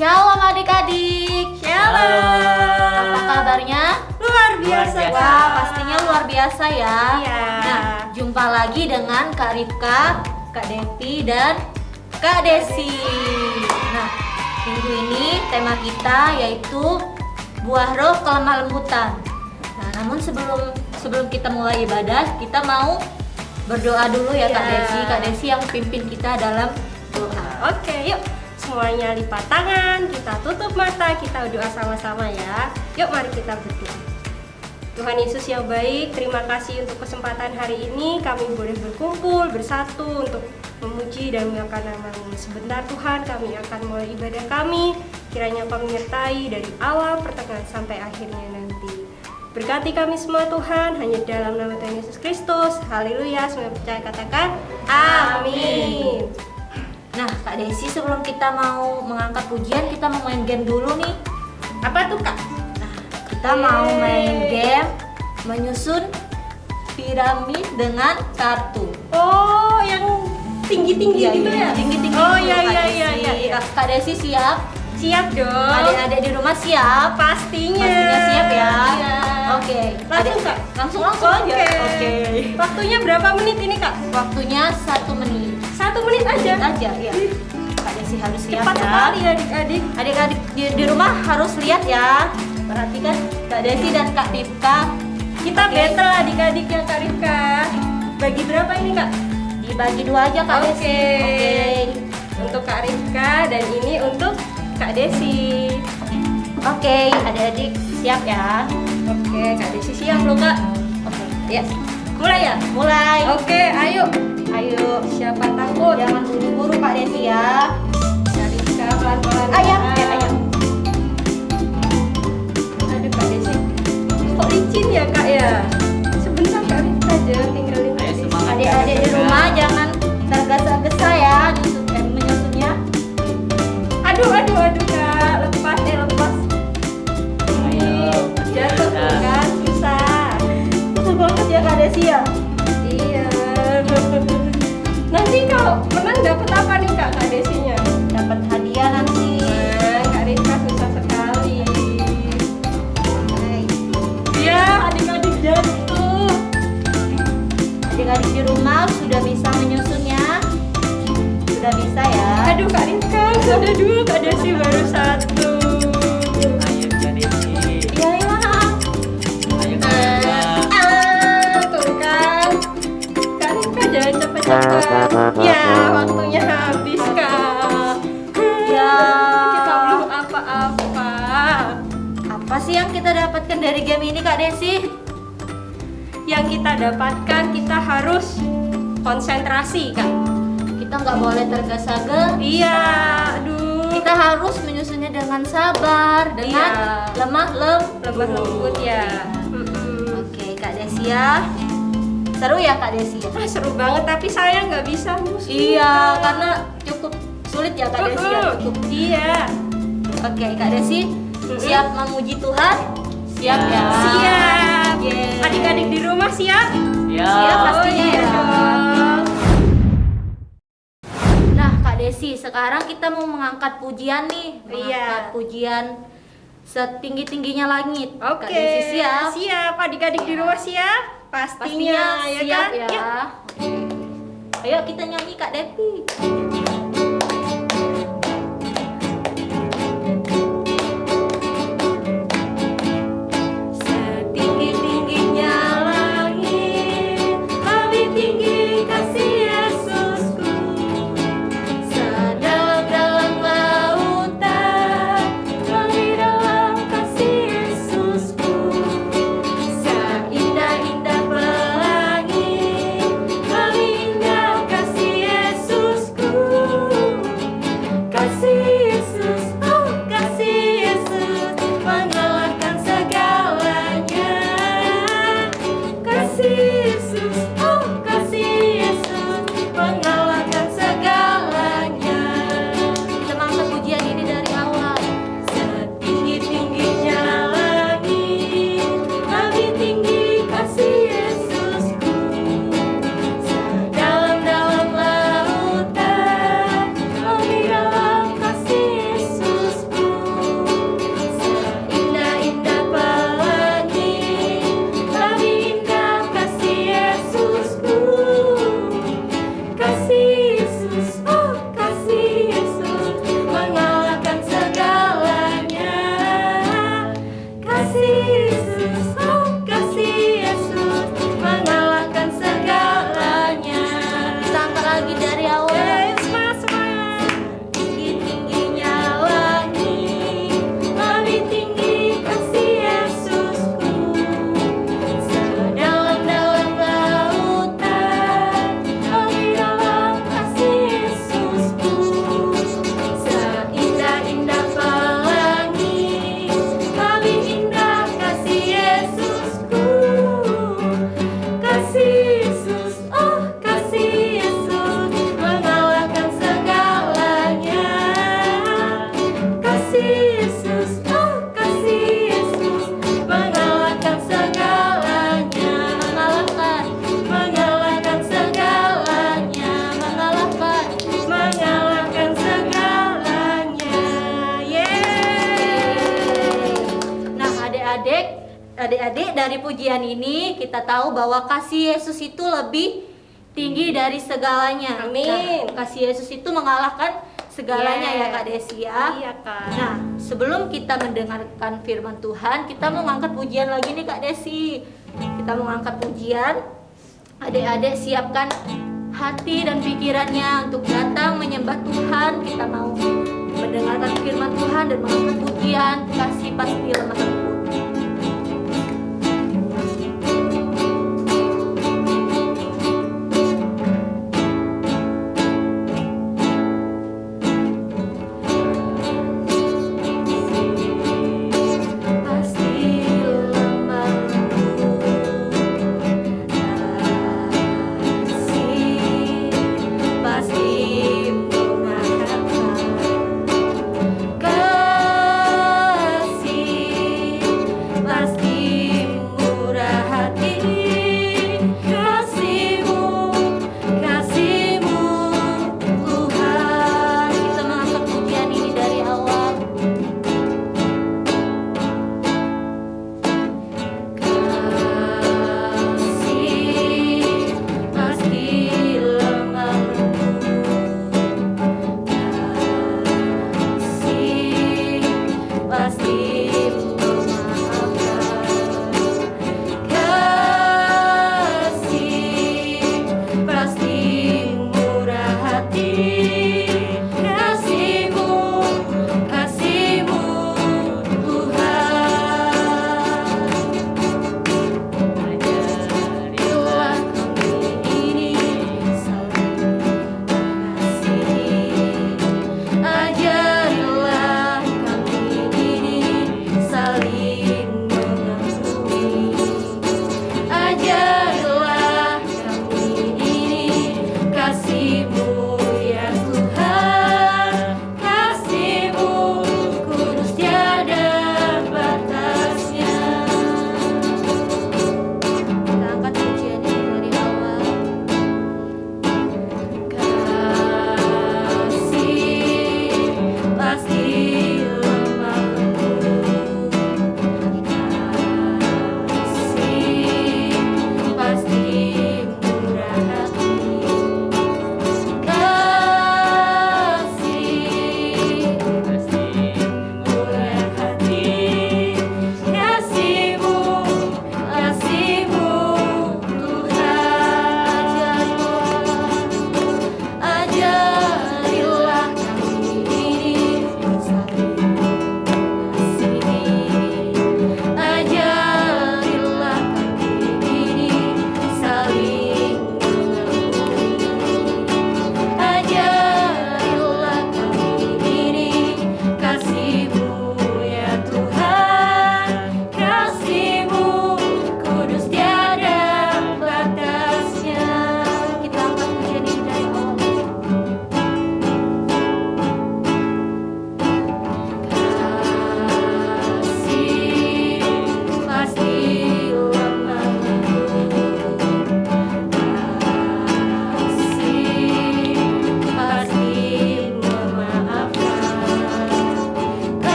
Shalom adik-adik. Shalom. Apa kabarnya? Luar biasa. Wah, pastinya luar biasa ya. Iya. Nah, jumpa lagi dengan Kak Rifka, Kak Devi, dan Kak Desi. Nah, minggu ini tema kita yaitu buah roh kelemah lembutan. Nah, namun sebelum kita mulai ibadah, kita mau berdoa dulu ya Kak Iya. Desi. Kak Desi yang pimpin kita dalam doa. Oke, yuk. Semuanya lipat tangan, kita tutup mata, kita doa sama-sama ya. Yuk mari kita berdoa. Tuhan Yesus yang baik, terima kasih untuk kesempatan hari ini kami boleh berkumpul bersatu untuk memuji dan memuliakan nama-Mu. Sebentar Tuhan, kami akan mulai ibadah kami. Kiranya Kau menyertai dari awal pertengahan sampai akhirnya nanti. Berkati kami semua Tuhan, hanya dalam nama Tuhan Yesus Kristus. Haleluya, semua percaya katakan amin. Nah, Kak Desi, sebelum kita mau mengangkat pujian, kita mau main game dulu nih. Apa tuh Kak? Nah, kita mau main game menyusun piramid dengan kartu. Oh, yang tinggi-tinggi Iya, gitu iya, ya? tinggi-tinggi Oh gitu, iya Kak iya Desi. iya iya. Kak Desi siap? Siap dong. Adik-adik di rumah siap? Pastinya. Pastinya siap ya? Iya. Oke. Langsung Adik- Kak? Langsung Oke. aja. Oke. Waktunya berapa menit ini Kak? Waktunya 1 menit. 1 menit aja. Aja, ya. Kak Desi harus siap Cepat ya. sekali adik-adik. Adik-adik di rumah harus lihat ya. Perhatikan Kak Desi dan Kak Dipka. Kita Oke. battle adik-adik ya Kak Rifka. Bagi berapa ini Kak? Dibagi 2 aja Kak Desi. Oke. Oke. Untuk Kak Rifka dan ini untuk Kak Desi. Oke, adik-adik siap ya. Oke, Kak Desi siap loh Kak. Oke. Ya. Mulai ya? Mulai. Oke, ayo. Ayo. Siapa takut? Jangan buru-buru Kak Desi ya. Kak Rifka pelan-pelan. Ayam, ayam. Aduh Kak Desi, kok licin ya Kak ya? Sebentar Kak Rifka aja tinggalin Kak Desi. Adik-adik di rumah jangan tergesa-gesa ya menyusunnya. Aduh Kak, lepas. Jatuh tuh kan, susah. Susah banget ya Kak Desi ya. Iya. Nanti kalau menang dapat apa nih Kak Desinya? Dapat hadiah nanti. Kak Rifka susah sekali. Iya, adik-adik jatuh. Adik-adik di rumah sudah bisa menyusunnya. Sudah bisa ya. Aduh Kak Rifka, sudah dulu Kak Desi baru 1. Ayo jadi Iya ya. ayo Kak. Tuh kan Kak Rifka jangan cepet-cepet. Ya, waktunya habis Kak. Ya. Kita belum apa-apa. Apa sih yang kita dapatkan dari game ini Kak Desi? Yang kita dapatkan, kita harus konsentrasi Kak. Kita nggak boleh tergesa-gesa. Iya, aduh. Kita harus menyusunnya dengan sabar, dengan Iya. lemah lembut ya. Oke, Kak Desi ya. Seru ya Kak Desi ya? Seru banget, tapi saya nggak bisa nyusun. Iya, karena cukup sulit ya Kak Desi ya. Cukup. Iya. Oke, Kak Desi siap memuji Tuhan? Siap ya? Siap. Yeay. Adik-adik di rumah siap? Siap pastinya iya ya. dong. Nah, Kak Desi, sekarang kita mau mengangkat pujian nih. Mengangkat Iya. pujian setinggi-tingginya langit. Oke. Kak Desi siap? Siap. Adik-adik di rumah siap? Pastinya ya siap kan? ya. Yuk. Ayo kita nyanyi Kak Devi. Setinggi-tingginya langit, lebih tinggi kasih Yesusku. Sedalam lautan, lebih dalam kasih Yesusku. Seindah-indah pelangi, lebih indah kasih Yesusku. kasih Yesus, oh kasih Yesus, mengalahkan segalanya, mengalahkan segalanya, mengalahkan segalanya. Yeay. Nah, adik-adik dari pujian ini kita tahu bahwa kasih Yesus itu lebih tinggi dari segalanya. Amin. Nah, kasih Yesus itu mengalahkan segalanya ya Kak Desi ya. Iya, Kak. Nah, sebelum kita mendengarkan firman Tuhan, kita mau ngangkat pujian lagi nih Kak Desi. Kita mau ngangkat pujian. Adik-adik siapkan hati dan pikirannya untuk datang menyembah Tuhan. Kita mau mendengarkan firman Tuhan dan mengangkat pujian. Kasih pasti lemah lembut. Pasti lemah lembut. Kasih pasti memaafkan. Kasih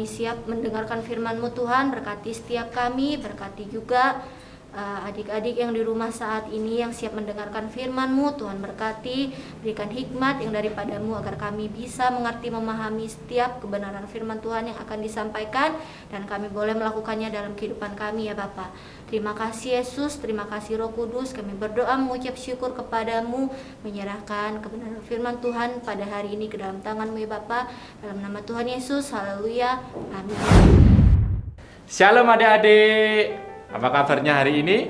kami siap mendengarkan firman-Mu Tuhan. Berkati setiap kami, berkati juga adik-adik yang di rumah saat ini yang siap mendengarkan firman-Mu. Tuhan berkati, berikan hikmat yang daripada-Mu agar kami bisa mengerti, memahami setiap kebenaran firman Tuhan yang akan disampaikan, dan kami boleh melakukannya dalam kehidupan kami ya Bapa. Terima kasih Yesus, terima kasih Roh Kudus. Kami berdoa mengucap syukur kepadamu, menyerahkan kebenaran firman Tuhan pada hari ini ke dalam tangan-Mu ya Bapa. Dalam nama Tuhan Yesus, haleluya, amin. Shalom adik-adik, apa kabarnya hari ini?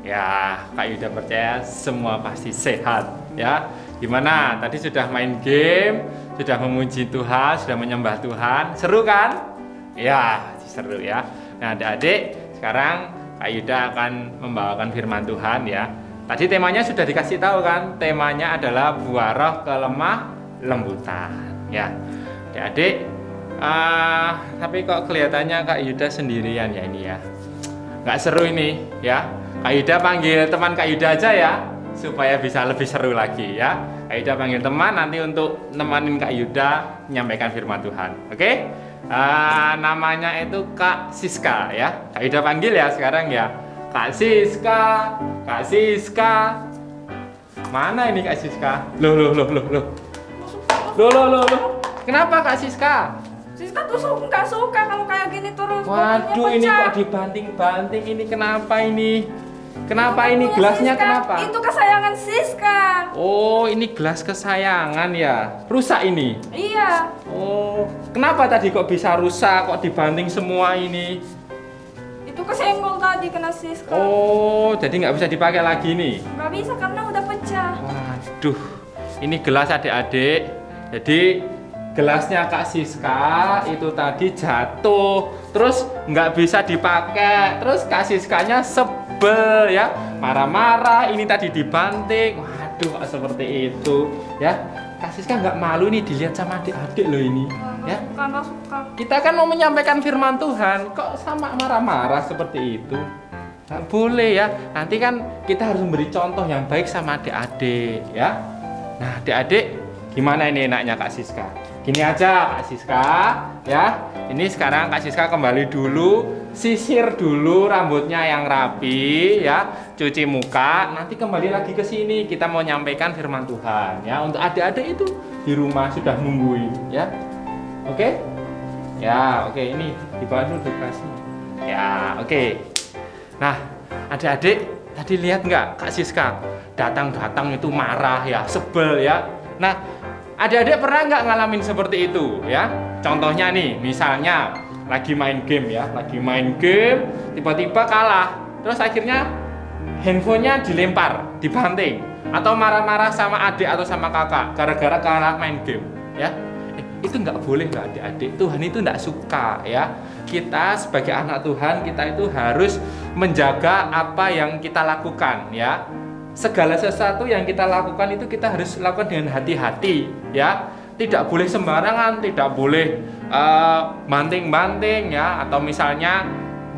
Ya, Kak Yuda percaya semua pasti sehat ya. Gimana? Tadi sudah main game, sudah memuji Tuhan, sudah menyembah Tuhan. Seru kan? Ya, seru ya. Nah adik-adik, sekarang Kak Yuda akan membawakan firman Tuhan ya. Tadi temanya sudah dikasih tahu kan? Temanya adalah buah roh kelemah lembutan ya. Adik-adik, tapi kok kelihatannya Kak Yuda sendirian ya ini ya. Nggak seru ini ya. Kak Yuda panggil teman Kak Yuda aja ya, supaya bisa lebih seru lagi ya. Kak Yuda panggil teman nanti untuk nemenin Kak Yuda menyampaikan firman Tuhan. Oke? Namanya itu Kak Siska ya. Kak Yuda panggil ya sekarang ya. Kak Siska, Kak Siska. Mana ini Kak Siska? Loh. Kenapa Kak Siska? Siska tuh nggak suka kalau kayak gini terus. Waduh, ini kok dibanting-banting ini, kenapa ini? Kenapa ini gelasnya Siska, kenapa? itu kesayangan Siska. Oh, ini gelas kesayangan ya. Rusak ini. Iya. Oh, kenapa tadi kok bisa rusak? Kok dibanting semua ini? Itu kesenggol tadi kena Siska. Oh, jadi nggak bisa dipakai lagi nih? Nggak bisa karena udah pecah. Waduh, ini gelas adik-adik. Jadi gelasnya Kak Siska itu tadi jatuh, terus nggak bisa dipakai, terus Kak Siskanya sebel ya, marah-marah. Ini tadi dibanting. Waduh, kok seperti itu ya. Kak Siska nggak malu nih dilihat sama adik-adik loh ini ya. Nggak suka. Kita kan mau menyampaikan firman Tuhan, kok sama marah-marah seperti itu? Nggak boleh ya. Nanti kan kita harus memberi contoh yang baik sama adik-adik ya. Nah adik-adik, gimana ini enaknya Kak Siska? Gini aja Kak Siska ya. Ini sekarang Kak Siska kembali dulu, sisir dulu rambutnya yang rapi ya, cuci muka, nanti kembali lagi ke sini. Kita mau nyampaikan firman Tuhan ya. Untuk adik-adik itu di rumah sudah nungguin ya. Oke? Ya, oke, ini di bawah dulu dikasih. Ya, oke. Nah, adik-adik tadi lihat nggak Kak Siska datang-datang itu marah ya, sebel ya. Nah, adik-adik pernah nggak ngalamin seperti itu ya? Contohnya nih, misalnya lagi main game ya, tiba-tiba kalah, terus akhirnya handphonenya dilempar, dibanting, atau marah-marah sama adik atau sama kakak gara-gara kalah main game ya. Itu nggak boleh nggak adik-adik. Tuhan itu nggak suka ya. Kita sebagai anak Tuhan, kita itu harus menjaga apa yang kita lakukan ya. Segala sesuatu yang kita lakukan itu kita harus lakukan dengan hati-hati ya. Tidak boleh sembarangan, tidak boleh banting-banting ya, atau misalnya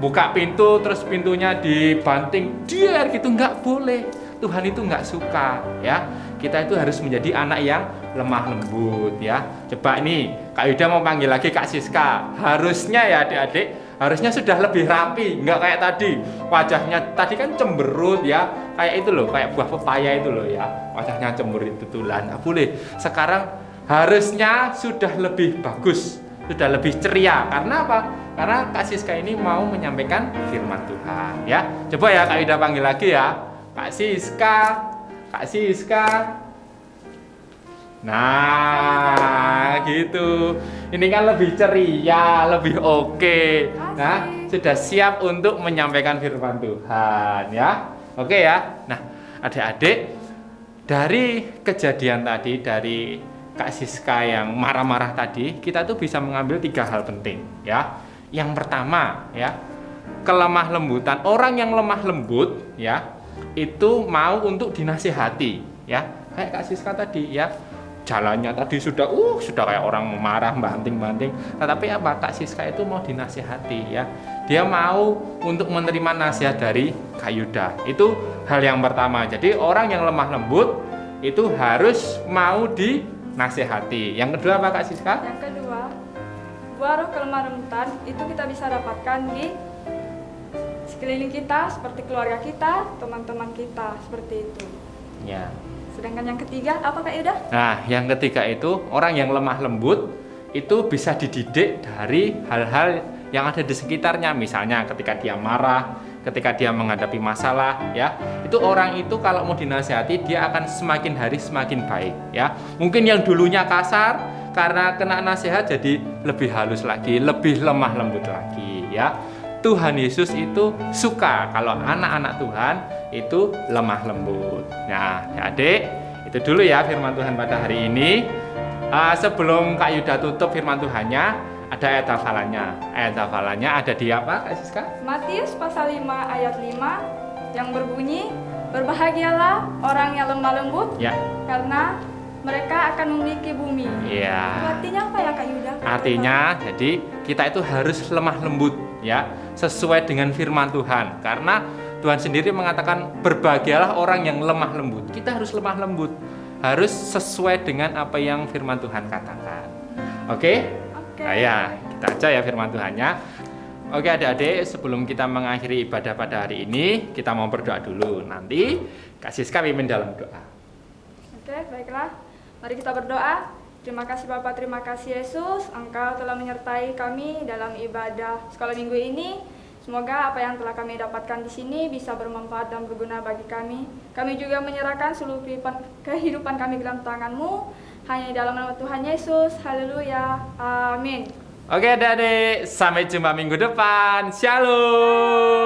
buka pintu terus pintunya dibanting dier gitu, nggak boleh. Tuhan itu nggak suka ya. Kita itu harus menjadi anak yang lemah lembut ya. Coba nih Kak Yuda mau panggil lagi Kak Siska. Harusnya ya adik-adik, harusnya sudah lebih rapi, nggak kayak tadi. Wajahnya tadi kan cemberut ya, kayak itu loh, kayak buah pepaya itu loh ya. Wajahnya cemberut tutulan. Nggak boleh. Sekarang harusnya sudah lebih bagus, sudah lebih ceria. Karena apa? Karena Kak Siska ini mau menyampaikan firman Tuhan ya. Coba ya Kak Yuda panggil lagi ya. Kak Siska, Kak Siska. Nah, gitu. Ini kan lebih ceria, lebih oke. Nah, sudah siap untuk menyampaikan firman Tuhan ya. Oke ya. Nah, adik-adik, dari kejadian tadi, dari Kak Siska yang marah-marah tadi, kita tuh bisa mengambil 3 hal penting ya. Yang pertama ya, kelemah lembutan. Orang yang lemah lembut ya, itu mau untuk dinasihati ya. Kayak Kak Siska tadi ya, jalannya tadi sudah kayak orang marah, banting-banting. Tetapi apa? Kak Siska itu mau dinasihati ya. Dia mau untuk menerima nasihat dari Kak Yuda. Itu hal yang pertama. Jadi orang yang lemah lembut itu harus mau dinasihati. Yang kedua apa Kak Siska? Yang kedua, buah roh kelemah lembutan itu kita bisa dapatkan di sekeliling kita, seperti keluarga kita, teman-teman kita, seperti itu. Ya. Sedangkan yang ketiga, apa Kak Yuda? Nah, yang ketiga itu orang yang lemah lembut itu bisa dididik dari hal-hal yang ada di sekitarnya. Misalnya ketika dia marah, ketika dia menghadapi masalah, ya. Itu orang itu kalau mau dinasihati dia akan semakin hari semakin baik, ya. Mungkin yang dulunya kasar karena kena nasihat jadi lebih halus lagi, lebih lemah lembut lagi, ya. Tuhan Yesus itu suka kalau anak-anak Tuhan itu lemah lembut. Nah, adik, itu dulu ya firman Tuhan pada hari ini. Sebelum Kak Yuda tutup firman Tuhannya, ada ayat hafalannya. Ayat hafalannya ada di apa, Kak Siska? Matius pasal 5 ayat 5 yang berbunyi, berbahagialah orang yang lemah lembut, Ya. karena mereka akan memiliki bumi. Iya. Artinya apa ya Kak Yuda? Artinya jadi kita itu harus lemah lembut, ya, sesuai dengan firman Tuhan. Karena Tuhan sendiri mengatakan berbahagialah orang yang lemah lembut. Kita harus lemah lembut, harus sesuai dengan apa yang firman Tuhan katakan. Oke? Oke. Nah, ya, kita aja ya firman Tuhannya. Oke adik-adik, sebelum kita mengakhiri ibadah pada hari ini, kita mau berdoa dulu. Nanti Kak Siska pimpin dalam doa. Oke, baiklah. Mari kita berdoa. Terima kasih Bapak, terima kasih Yesus. Engkau telah menyertai kami dalam ibadah sekolah minggu ini. Semoga apa yang telah kami dapatkan di sini bisa bermanfaat dan berguna bagi kami. Kami juga menyerahkan seluruh kehidupan kami dalam tangan-Mu. Hanya di dalam nama Tuhan Yesus. Haleluya. Amin. Oke adik-adik, sampai jumpa minggu depan. Shalom.